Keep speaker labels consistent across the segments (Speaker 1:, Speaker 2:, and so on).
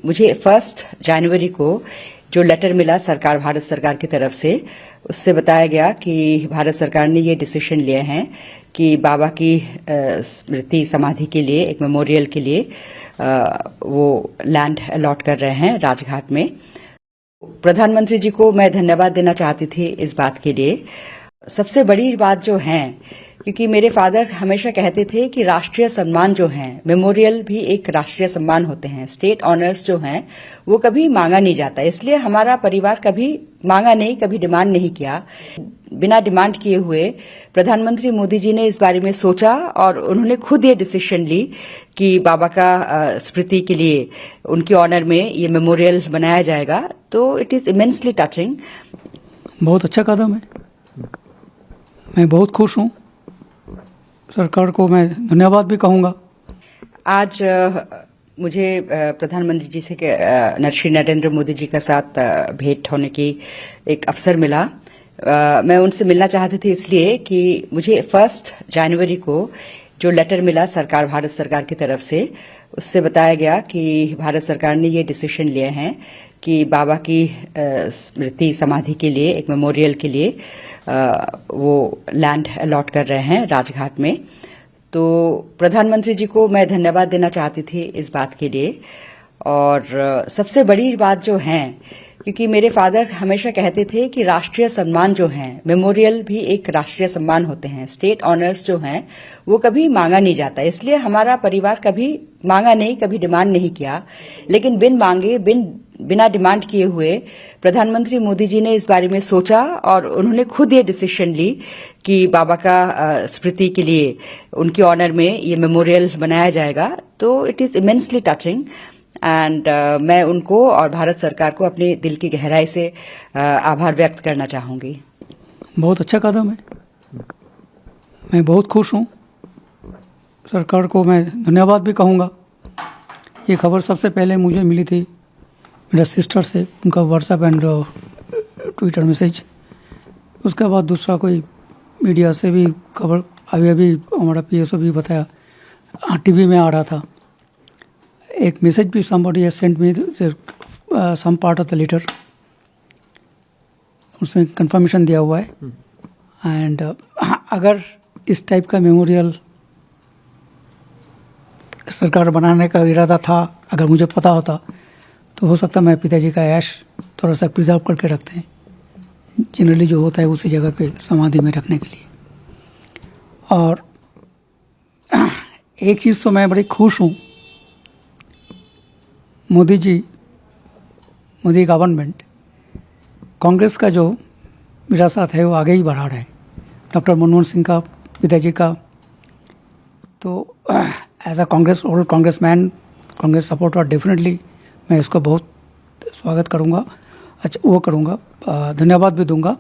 Speaker 1: मुझे 1 जनवरी को जो लेटर मिला सरकार भारत सरकार की तरफ से उससे बताया गया कि भारत सरकार ने ये डिसीजन लिया है कि बाबा की स्मृति समाधि के लिए एक मेमोरियल के लिए वो लैंड अलॉट कर रहे हैं राजघाट में। प्रधानमंत्री जी को मैं धन्यवाद देना चाहती थी इस बात के लिए। सबसे बड़ी बात जो है, क्योंकि मेरे फादर हमेशा कहते थे कि राष्ट्रीय सम्मान जो है, मेमोरियल भी एक राष्ट्रीय सम्मान होते हैं, स्टेट ऑनर्स जो हैं वो कभी मांगा नहीं जाता। इसलिए हमारा परिवार कभी मांगा नहीं, कभी डिमांड नहीं किया। बिना डिमांड किए हुए प्रधानमंत्री मोदी जी ने इस बारे में सोचा और उन्होंने खुद ये डिसीजन ली कि बाबा का स्मृति के लिए उनके ऑनर में ये मेमोरियल बनाया जाएगा। तो इट इज इमेंसली टचिंग।
Speaker 2: बहुत अच्छा कदम है, मैं बहुत खुश हूँ। सरकार को मैं धन्यवाद भी कहूँगा।
Speaker 1: आज मुझे प्रधानमंत्री जी से श्री नरेंद्र मोदी जी के साथ भेंट होने की एक अवसर मिला। मैं उनसे मिलना चाहती थी इसलिए कि मुझे 1 जनवरी को जो लेटर मिला सरकार भारत सरकार की तरफ से उससे बताया गया कि भारत सरकार ने ये डिसीजन लिया है कि बाबा की स्मृति समाधि के लिए एक मेमोरियल के लिए वो लैंड अलॉट कर रहे हैं राजघाट में। तो प्रधानमंत्री जी को मैं धन्यवाद देना चाहती थी इस बात के लिए। और सबसे बड़ी बात जो है, क्योंकि मेरे फादर हमेशा कहते थे कि राष्ट्रीय सम्मान जो है, मेमोरियल भी एक राष्ट्रीय सम्मान होते हैं, स्टेट ऑनर्स जो हैं वो कभी मांगा नहीं जाता। इसलिए हमारा परिवार कभी मांगा नहीं, कभी डिमांड नहीं किया। लेकिन बिन मांगे बिना डिमांड किए हुए प्रधानमंत्री मोदी जी ने इस बारे में सोचा और उन्होंने खुद ये डिसीजन ली कि बाबा का स्मृति के लिए उनके ऑनर में ये मेमोरियल बनाया जाएगा। तो it is immensely touching and मैं उनको और भारत सरकार को अपने दिल की गहराई से आभार व्यक्त करना चाहूंगी।
Speaker 2: बहुत अच्छा कदम है, मैं बहुत खुश हूँ। सरकार को मैं धन्यवाद भी कहूँगा। ये खबर सबसे पहले मुझे मिली थी मेरा सिस्टर से, उनका व्हाट्सएप एंड ट्विटर मैसेज। उसके बाद दूसरा कोई मीडिया से भी खबर, अभी हमारा पीएसओ भी बताया, टीवी में आ रहा था। एक मैसेज भी somebody has sent me some part of the letter, उसमें कंफर्मेशन दिया हुआ है। एंड अगर इस टाइप का मेमोरियल सरकार बनाने का इरादा था, अगर मुझे पता होता तो हो सकता मैं पिताजी का ऐश थोड़ा सा प्रिजर्व करके रखते हैं। जनरली जो होता है उसी जगह पे समाधि में रखने के लिए। और एक चीज़ तो मैं बड़ी खुश हूँ, मोदी जी, मोदी गवर्नमेंट कांग्रेस का जो विरासत है वो आगे ही बढ़ा रहा है। डॉक्टर मनमोहन सिंह का, पिताजी का। तो as a old congressman, Congress supporter, definitely मैं इसको बहुत स्वागत करूँगा, अच्छा वो करूँगा, धन्यवाद भी दूंगा।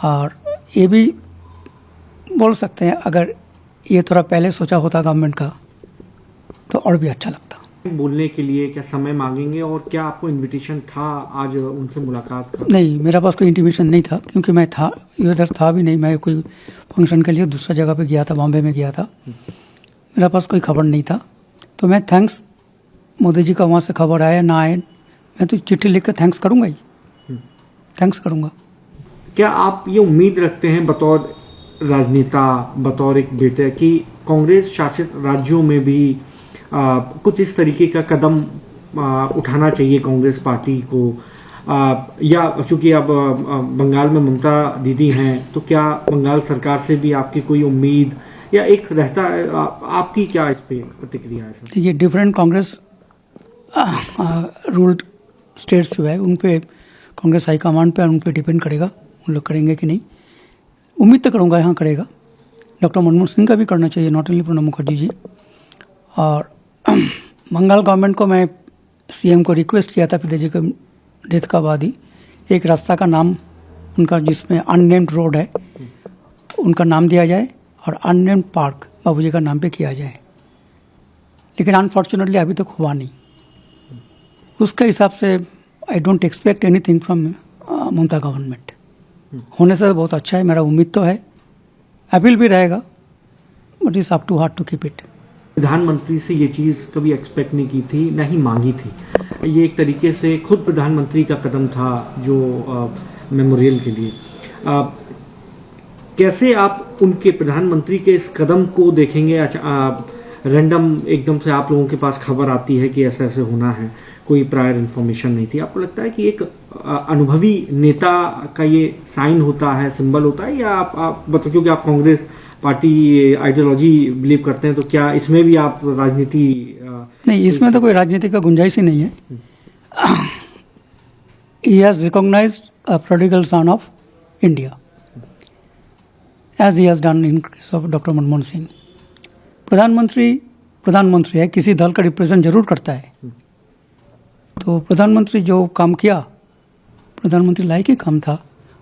Speaker 2: और ये भी बोल सकते हैं अगर ये थोड़ा पहले सोचा होता गवर्नमेंट का तो और भी अच्छा लगता।
Speaker 3: बोलने के लिए क्या समय मांगेंगे और क्या आपको इनविटेशन था आज उनसे मुलाकात का?
Speaker 2: नहीं, मेरा पास कोई इंटीमेशन नहीं था, क्योंकि मैं था इधर था भी नहीं। मैं कोई फंक्शन के लिए दूसरा जगह पे गया था, बॉम्बे में गया था। मेरा पास कोई खबर नहीं था। तो मैं थैंक्स, मोदी जी का वहाँ से खबर आया ना आए, मैं तो चिट्ठी लिख कर थैंक्स करूँगा ही, थैंक्स करूँगा।
Speaker 3: क्या आप ये उम्मीद रखते हैं बतौर राजनेता, बतौर एक बेटे, कि कांग्रेस शासित राज्यों में भी कुछ इस तरीके का कदम उठाना चाहिए कांग्रेस पार्टी को, या क्योंकि अब बंगाल में ममता दीदी हैं, तो क्या बंगाल सरकार से भी आपकी कोई उम्मीद या एक रहता है? आपकी क्या इस पे प्रतिक्रिया है?
Speaker 2: देखिए, डिफरेंट कांग्रेस रूल्ड स्टेट्स जो है उन पे कांग्रेस हाईकमांड पे उन पे डिपेंड करेगा, उन लोग करेंगे कि नहीं। उम्मीद तो करूँगा यहाँ करेगा। डॉक्टर मनमोहन सिंह का भी करना चाहिए, नॉट ओनली प्रणब मुखर्जी जी। और बंगाल गवर्नमेंट को मैं सीएम को रिक्वेस्ट किया था पिताजी के डेथ का बाद ही, एक रास्ता का नाम उनका जिसमें अननेम्ड रोड है उनका नाम दिया जाए और अननेम्ड पार्क बाबूजी का नाम पे किया जाए। लेकिन अनफॉर्चुनेटली अभी तक हुआ नहीं। उसके हिसाब से I don't expect anything from Mamata government. होने से बहुत अच्छा है, मेरा उम्मीद तो है, अपील भी रहेगा, but it's up to heart to keep it.
Speaker 3: प्रधानमंत्री से ये चीज़ कभी एक्सपेक्ट नहीं की थी, ना ही मांगी थी। ये एक तरीके से खुद प्रधानमंत्री का कदम था जो मेमोरियल के लिए। कैसे आप उनके प्रधानमंत्री के इस कदम को देखेंगे? रैंडम एकदम से आप लोगों के पास खबर आती है कि ऐसा ऐसे होना है, कोई प्रायर इन्फॉर्मेशन नहीं थी, आपको लगता है कि एक अनुभवी नेता का ये साइन होता है, सिंबल होता है, या आप बताओ, क्योंकि आप कांग्रेस पार्टी आइडियोलॉजी बिलीव करते हैं, तो क्या इसमें भी आप राजनीति
Speaker 2: नहीं, इसमें तो कोई राजनीति का गुंजाइश ही नहीं है। He has recognised a prodigal son of India as he has done in case of doctor Manmohan Singh. प्रधानमंत्री है, किसी दल का रिप्रेजेंट जरूर करता है, तो प्रधानमंत्री जो काम किया, प्रधानमंत्री लायक ही काम था।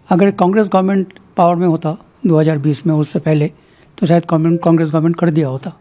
Speaker 2: अगर कांग्रेस गवर्नमेंट पावर में होता 2020 में, उससे पहले, तो शायद कांग्रेस गवर्नमेंट कर दिया होता।